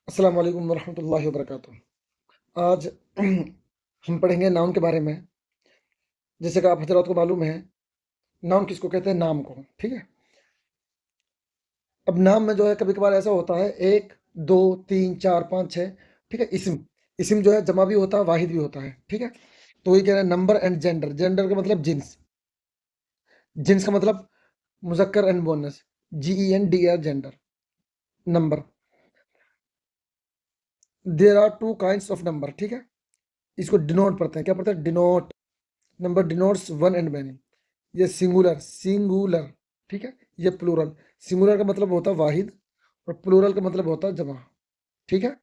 अस्सलाम वालेकुम वरहमतुल्लाहि वबरकातुह। आज हम पढ़ेंगे नाउन के बारे में। जैसे कि आप हजरात को मालूम है, नाउन किसको कहते हैं? नाम को। ठीक है। अब नाम में जो है कभी कभार ऐसा होता है एक, दो, तीन, चार, पाँच, छः। ठीक है। इस्म इस्म जो है जमा भी होता है, वाहिद भी होता है। ठीक है। तो वही कह रहे हैं नंबर एंड जेंडर। जेंडर का मतलब जिन्स। जिन्स का मतलब मुजक्कर एंड मोनस। GENDR gender. Number. There are two kinds of number. ठीक है। इसको डिनोट पढ़ते हैं। क्या पढ़ते हैं? Denote. Number denotes one and many. ये सिंगुलर सिंगुलर। ठीक है। ये प्लूरल। सिंगुलर का मतलब होता है वाहिद और प्लूरल का मतलब होता है जमा। ठीक है।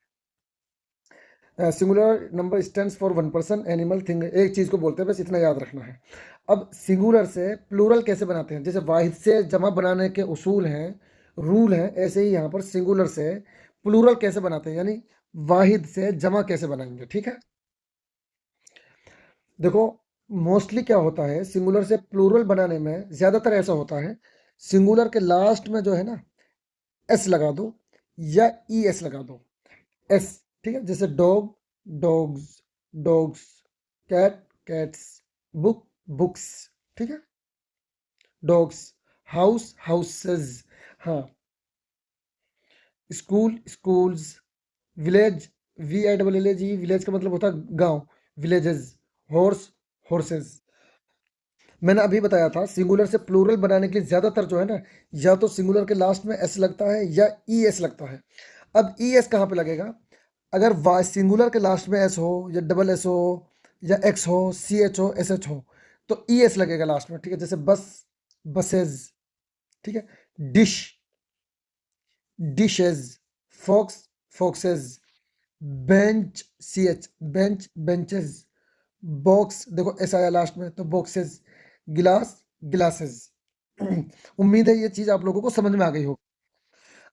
Singular number stands for one person, animal, thing. एक चीज को बोलते हैं, बस इतना याद रखना है। अब सिंगुलर से प्लूरल कैसे बनाते हैं? जैसे वाहिद से जमा बनाने के उसूल हैं, रूल हैं, ऐसे ही यहाँ पर सिंगुलर से प्लूरल कैसे बनाते हैं, यानी वाहिद से जमा कैसे बनाएंगे। ठीक है। देखो, मोस्टली क्या होता है, सिंगुलर से प्लूरल बनाने में ज्यादातर ऐसा होता है, सिंगुलर के लास्ट में जो है ना, एस लगा दो या ES लगा दो। एस। ठीक है। जैसे dog, dogs, dogs. Cat, cats. Book, books. ठीक है। डॉग्स। House, houses. हाँ। School, schools. Village, VILLAG। Village का मतलब होता है गांव, विलेजेस। Horse, horses. मैंने अभी बताया था सिंगुलर से प्लूरल बनाने के लिए ज्यादातर जो है ना, या तो सिंगुलर के लास्ट में एस लगता है या ES लगता है। अब ES कहाँ पे लगेगा? अगर सिंगुलर के लास्ट में एस हो या डबल एस हो या एक्स हो, CH हो, SH हो, तो ES लगेगा लास्ट में। ठीक है। जैसे बस, बसेज। ठीक है। Dish, dishes. Fox, foxes. Bench, CH, bench, benches. Box, देखो एस आया लास्ट में तो बॉक्सेस। गिलास, गिलासेस। उम्मीद है ये चीज आप लोगों को समझ में आ गई हो।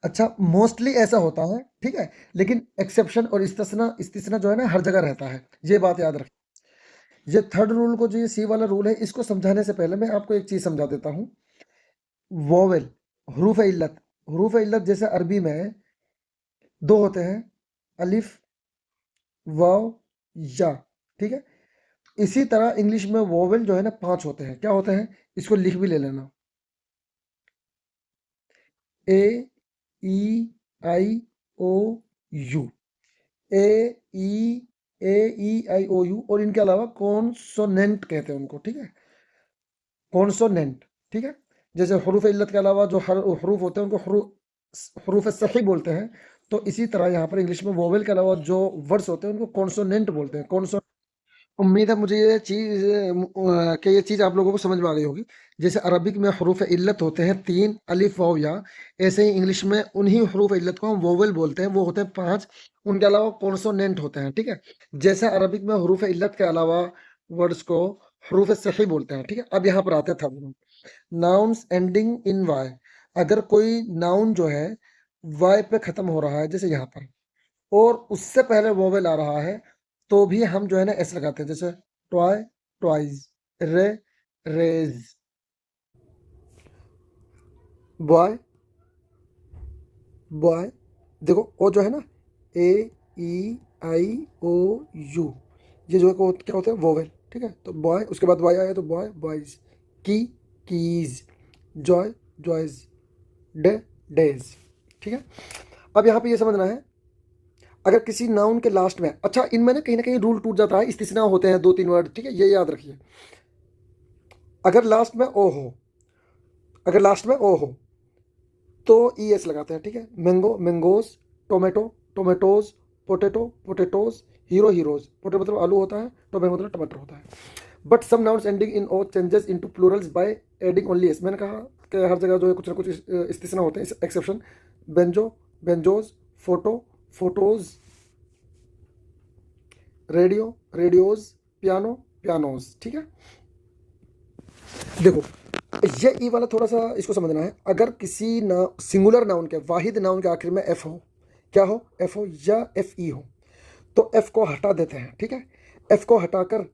अच्छा, मोस्टली ऐसा होता है। ठीक है। लेकिन एक्सेप्शन और इस्तिस्ना, इस्तिस्ना जो है ना, हर जगह रहता है। ये बात याद रख। ये थर्ड रूल को, जो ये C वाला रूल है, इसको समझाने से पहले मैं आपको एक चीज समझा देता हूँ। वोवेल, हरूफ इल्लत। हरूफ इल्लत जैसे अरबी में दो होते हैं, अलिफ, वाव, या। ठीक है। इसी तरह इंग्लिश में वोवेल जो है ना, पांच होते हैं। क्या होते हैं? इसको लिख भी ले लेना। A, E, I, O, U। A, E, A, E, I, O, U। और इनके अलावा कॉन्सोनेंट कहते हैं उनको। ठीक है। कॉन्सोनेंट। ठीक है। जैसे हरूफ इल्लत के अलावा जो हर हरूफ होते हैं उनको हरूफ सही बोलते हैं। तो इसी तरह यहाँ पर इंग्लिश में वोवेल के अलावा जो वर्ड्स होते हैं उनको कॉन्सोनेंट बोलते हैं। उम्मीद है मुझे ये चीज़ कि ये चीज़ आप लोगों को समझ में आ गई होगी। जैसे अरबिक में हरूफ इल्लत होते हैं तीन, अलिफ, वाव, या। ऐसे ही इंग्लिश में उन्हीं हरूफ इल्लत को हम वोवेल बोलते हैं, वो होते हैं पांच। उनके अलावा कॉन्सोनेंट होते हैं। ठीक है। जैसे अरबिक में हरूफ इल्लत के अलावा वर्ड्स को हरूफ सही बोलते हैं। ठीक है। अब यहाँ पर आते हैं third. Nouns ending in Y. अगर कोई नाउन जो है वाई पे खत्म हो रहा है, जैसे यहाँ पर, और उससे पहले वोवेल आ रहा है, तो भी हम जो है ना एस लगाते हैं। जैसे टॉय, टॉयज। रे, रेज। Boy, boy. देखो ओ जो है ना, AEI, O, U। ये जो है क्या होता है? वोवेल। ठीक है। तो बॉय, उसके बाद वाई आया तो बॉय, बॉयज। की, keys. Joy, joys. Day, days. ठीक है। अब यहाँ पे ये समझना है, अगर किसी नाउन के लास्ट में, अच्छा इनमें ना कहीं रूल टूट जाता है, इस्तिस्ना होते हैं दो तीन वर्ड। ठीक है। ये याद रखिए। अगर लास्ट में ओ हो, अगर लास्ट में ओ हो तो ES लगाते हैं। ठीक है। Mango, mangoes. Tomato, tomatoes. Potato, potatoes. Hero, heroes. Potato मतलब आलू होता है, टोमेटो मतलब टमाटर होता है। But some nouns ending in O changes into plurals by adding only S. मैंने कहा कि हर जगह जो है कुछ ना कुछ इस्तिस्ना होते हैं, exception. Banjo, banjos. Photo, photos. Radio, radios. Piano, pianos. ठीक है। देखो, ये ई वाला थोड़ा सा इसको समझना है। अगर किसी सिंगुलर नाउन के, वाहिद नाउन के आखिर में एफ हो, क्या हो? एफ हो या FE हो, तो एफ को हटा देते हैं। ठीक है। एफ को हटाकर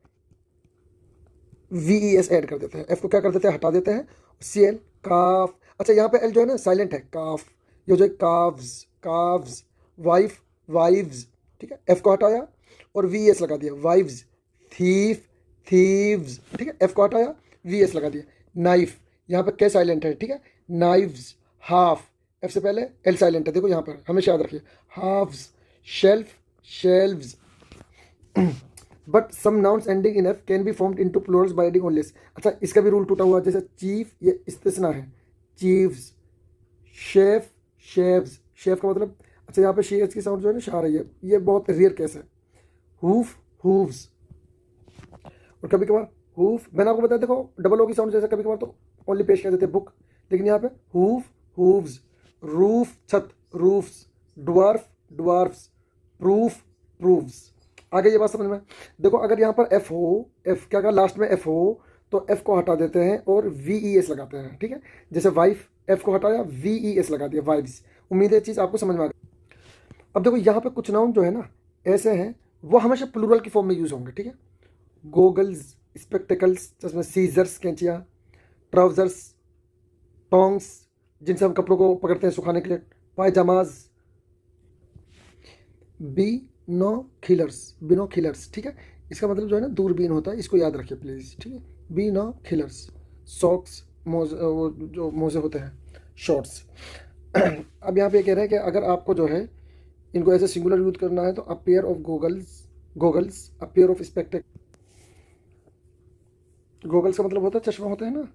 VES ऐड कर देते हैं। एफ को क्या कर देते हैं? हटा देते हैं। CL, काफ। अच्छा यहाँ पे एल जो है ना साइलेंट है, काफ। ये जो है काव्स, काव्स। वाइफ, वाइव्स, ठीक है, एफ को हटाया और वी एस लगा दिया, वाइव्स, थीफ, थीव्स, ठीक है, एफ को हटाया, वी एस लगा दिया, नाइफ, यहाँ पर के साइलेंट है, ठीक है, नाइव्स, हाफ, एफ से पहले एल साइलेंट है, देखो यहाँ पर हमेशा याद रखिए, halves, shelf, shelves. But some nouns ending in F can be formed into plurals by adding only S. अच्छा, इसका भी रूल टूटा हुआ, जैसे चीफ, ये इस्तिस्ना है, चीव्स, शेफ, शेव्स, शेफ का मतलब, अच्छा यहाँ पे शी एच की साउंड जो है ना शा रही है, ये बहुत रेयर केस है, हूफ, हूव्स, और कभी कभार हूफ, मैंने आपको बताया देखो डबल ओ की साउंड जैसे कभी कभार तो ओनली पेश कर देते हैं बुक, लेकिन यहाँ पे हूफ, हूव्स, रूफ, छत, roofs, dwarf, dwarfs, proof, proofs. आगे ये बात समझ में, देखो अगर यहाँ पर एफ हो, एफ क्या कहा लास्ट में एफ हो, तो एफ को हटा देते हैं और वी ई एस लगाते हैं, ठीक है, जैसे वाइफ, एफ को हटाया, वी ई एस लगा दिया, वाइव्स। उम्मीद है ये चीज़ आपको समझ में आ गई। अब देखो यहाँ पे कुछ नाउन जो है ना ऐसे हैं, वो हमेशा प्लूरल की फॉर्म में यूज होंगे, ठीक है, गोगल्स, स्पेक्टिकल्स, जिसमें सीजर्स, कैंचियाँ, ट्राउजर्स, टोंग्स, जिनसे हम कपड़ों को पकड़ते हैं सुखाने के लिए, पायजामाज, बिनोखिलर्स, बिनोखिलर्स, ठीक है, इसका मतलब जो है ना दूरबीन होता है, इसको याद रखिए प्लीज़, ठीक है, बिनोखिलर्स, सॉक्स, मोजे, वो जो मोजे होते हैं, शॉर्ट्स। अब यहाँ पे ये कह रहे हैं कि अगर आपको जो है इनको ऐसे सिंगुलर यूज करना है तो a pair of goggles, goggles, a pair of spectacle, goggles का मतलब होता है चश्मा होते हैं ना,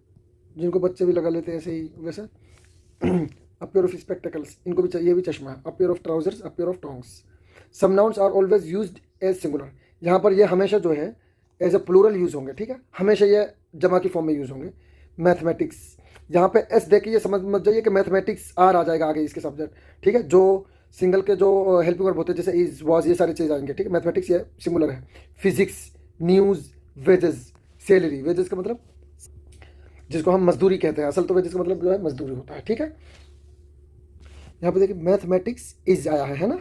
जिनको बच्चे भी लगा लेते हैं ऐसे ही वैसे। अ पेयर ऑफ स्पेक्टेकल्स, इनको भी चाहिए, भी चश्मा है, a pair of trousers, a pair of tongs. Some nouns are always used as singular, यहाँ पर ये हमेशा जो है एज अ प्लूरल यूज होंगे, ठीक है, हमेशा ये जमा की फॉर्म में यूज होंगे। मैथमेटिक्स, यहाँ पे एस देखिए, ये समझ मत जाइए कि मैथमेटिक्स आर आ जाएगा आगे इसके सब्जेक्ट, ठीक है, जो सिंगल के जो हेल्पिंग वर्ब होते हैं जैसे इज, वाज, ये सारी चीज़ आएंगे, ठीक है, मैथमेटिक्स ये सिंगुलर है। Physics, news, wages, salary, wages का मतलब जिसको हम मजदूरी कहते हैं, असल तो वेजेस का मतलब जो है मजदूरी होता है, ठीक है। यहाँ पे देखिए मैथमेटिक्स इज आया है ना,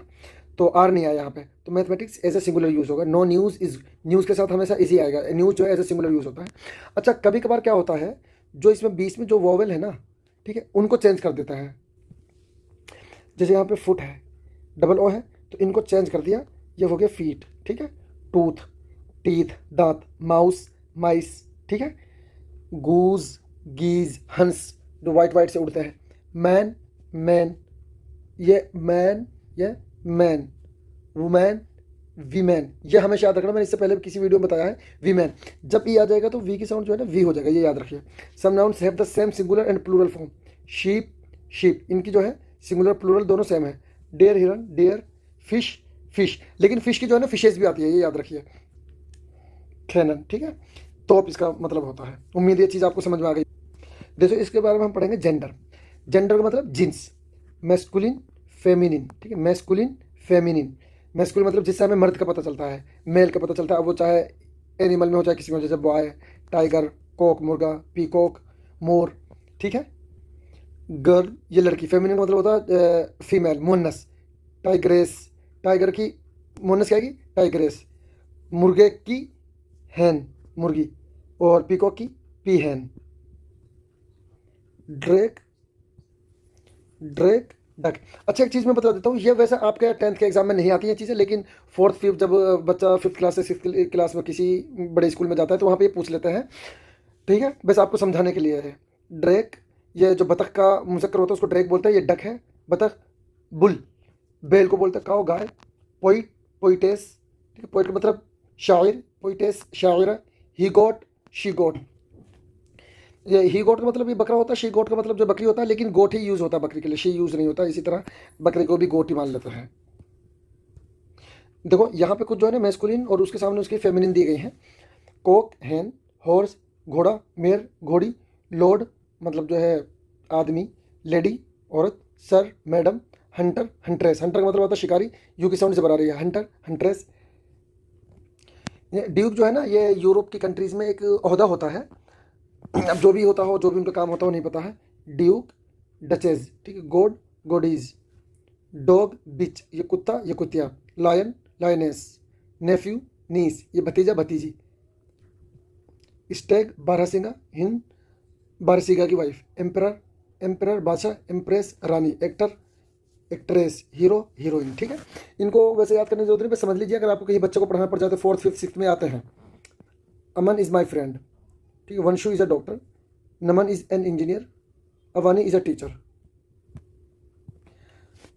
तो आर नहीं आया यहाँ पे, तो mathematics as a singular use होगा। नो न्यूज़ इज, न्यूज़ के साथ हमेशा इजी आएगा, न्यूज़ जो है एज ए सिंगुलर यूज होता है। अच्छा, कभी कभार क्या होता है, जो इसमें बीच में जो वॉवेल है ना, ठीक है, उनको चेंज कर देता है, जैसे यहाँ पे फुट है, डबल ओ है, तो इनको चेंज कर दिया, ये हो गया फीट, ठीक है, टूथ, टीथ, दांत, माउस, माइस, ठीक है, गूज, गीज, हंस, जो वाइट वाइट से उड़ते हैं, मैन, मैन, ये मैन, ये मैन, वुमैन, वीमैन, ये हमेशा याद रखना, मैंने इससे पहले भी किसी वीडियो में बताया है, वीमैन, जब ई आ जाएगा तो वी की साउंड जो है ना वी हो जाएगा, ये याद रखिए। Some nouns have the same singular and plural form, sheep, sheep, इनकी जो है सिंगुलर प्लूरल दोनों सेम है। डेयर, हिरन, डेयर, फिश, फिश, लेकिन फिश की जो है ना फिशेज भी आती है, ये याद रखिए, खैनन, ठीक है, तोप इसका मतलब होता है। उम्मीद ये चीज़ आपको समझ में आ गई। देखो इसके बारे में हम पढ़ेंगे जेंडर, जेंडर का मतलब जिन्स, मैस्कुलिन, फेमिनिन, ठीक है, मैस्कुलिन, फेमिनिन, मैस्कुलिन मतलब जिससे हमें मर्द का पता चलता है, मेल का पता चलता है, अब वो चाहे एनिमल में हो चाहे किसी में हो, जैसे बॉय, टाइगर, कोक मुर्गा, पीकॉक, मोर, ठीक है, गर्ल ये लड़की, फेमिनिन का मतलब होता है फीमेल, मुन्नस, टाइग्रेस, टाइगर की मुन्नस क्या है, टाइग्रेस, मुर्गे की हैन, मुर्गी, और पीकॉक की पी हैन, ड्रेक, ड्रेक, डक। अच्छा, एक चीज़ मैं बता देता हूँ, ये वैसे आपके 10th के एग्जाम में नहीं आती है चीज़ें, लेकिन 4th 5th जब बच्चा 5th क्लास से 6th क्लास में किसी बड़े स्कूल में जाता है तो वहाँ पे ये पूछ लेते हैं, ठीक है, बस आपको समझाने के लिए है। ड्रेक, ये जो बतख का मुजक्कर होता है उसको ड्रेक बोलते हैं, ये डक है, बतख, बुल, बैल को बोलते हैं काऊ, गाय, पोइट, पोइटेस, ठीक है, पोइट का मतलब शायर, poetess Shayara, he goat, she गोट, ये ही गोट का मतलब ये बकरा होता है, शी गोट का मतलब जो बकरी होता है, लेकिन गोट ही यूज़ होता है बकरी के लिए, शी यूज़ नहीं होता, इसी तरह बकरे को भी गोट ही मान लेते हैं। देखो यहाँ पे कुछ जो है ना मैस्कुलिन और उसके सामने उसकी फेमिनिन दी गई हैं, कोक, हैन, हॉर्स, घोड़ा, मेयर, घोड़ी, लॉर्ड मतलब जो है आदमी, लेडी औरत, sir, madam, Hunter, huntress, Hunter का मतलब होता है शिकारी, यू की साउंड से बना रही है, हंटर, हंट्रेस। ये ड्यूक जो है ना, ये यूरोप की कंट्रीज़ में एक ओहदा होता है, अब जो भी होता हो, जो भी उनका काम होता हो नहीं पता है, ड्यूक, डचेज, ठीक है, गोड, गोडीज, डॉग, बिच, ये कुत्ता, ये कुतिया, लायन, लायनेस, नेफ्यू, नीस, ये भतीजा, भतीजी, स्टेग, बारहसिंगा, हिंद, बारहसिंगा की वाइफ, एम्परर, एम्परर बादशाह, एम्प्रेस रानी, एक्टर, एक्ट्रेस, हीरो, हीरोइन, ठीक है। इनको वैसे याद करने की जरूरत नहीं, बस समझ लीजिए। अगर आपको कहीं बच्चे को पढ़ाना पड़ जाए तो 4th 5th 6th में आते हैं। अमन इज़ माई फ्रेंड, ठीक है। Vanshu is a doctor, Naman is an engineer, Avani is a teacher.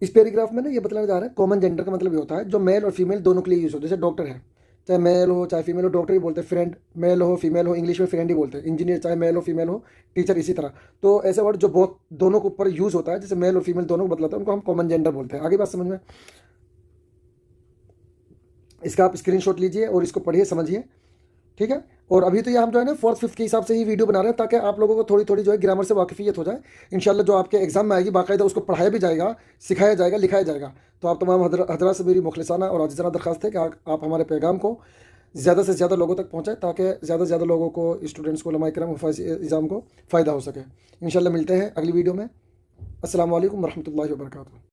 इस पैराग्राफ में ना ये बतलाने जा रहा है, कॉमन जेंडर का मतलब ये होता है जो मेल और फीमेल दोनों के लिए यूज होता है। जैसे डॉक्टर है, चाहे मेल हो चाहे फीमेल हो, डॉक्टर ही बोलते हैं। फ्रेंड, मेल हो फीमेल हो, इंग्लिश में फ्रेंड ही बोलते हैं। इंजीनियर चाहे मेल हो फीमेल हो, टीचर इसी तरह। तो ऐसे वर्ड जो बहुत दोनों के ऊपर यूज होता है, जैसे मेल और फीमेल दोनों को बतलाता है, उनको हम कॉमन जेंडर बोलते हैं। आगे बात समझ में? इसका आप स्क्रीनशॉट लीजिए और इसको पढ़िए, समझिए, ठीक है। और अभी तो ये हम जो है ना 4th 5th के हिसाब से ही वीडियो बना रहे हैं, ताकि आप लोगों को थोड़ी थोड़ी जो है ग्रामर से वाकफियत हो जाए। इंशाल्लाह जो आपके एग्जाम में आएगी बाकायदा उसको पढ़ाया भी जाएगा, सिखाया जाएगा, लिखाया जाएगा। तो आप तमाम हजरात से मेरी मुखलिसाना और आजिज़ाना दरख्वास्त है कि आप हमारे पैगाम को ज़्यादा से ज़्यादा लोगों तक पहुँचाएँ, ताकि ज़्यादा से ज़्यादा लोगों को, स्टूडेंट्स को, उलमा इकराम, हफ़ाज़ इज़ाम को फ़ायदा हो सके। इंशाल्लाह मिलते हैं अगली वीडियो में। अस्सलामु अलैकुम वरहमतुल्लाहि वबरकातुहू।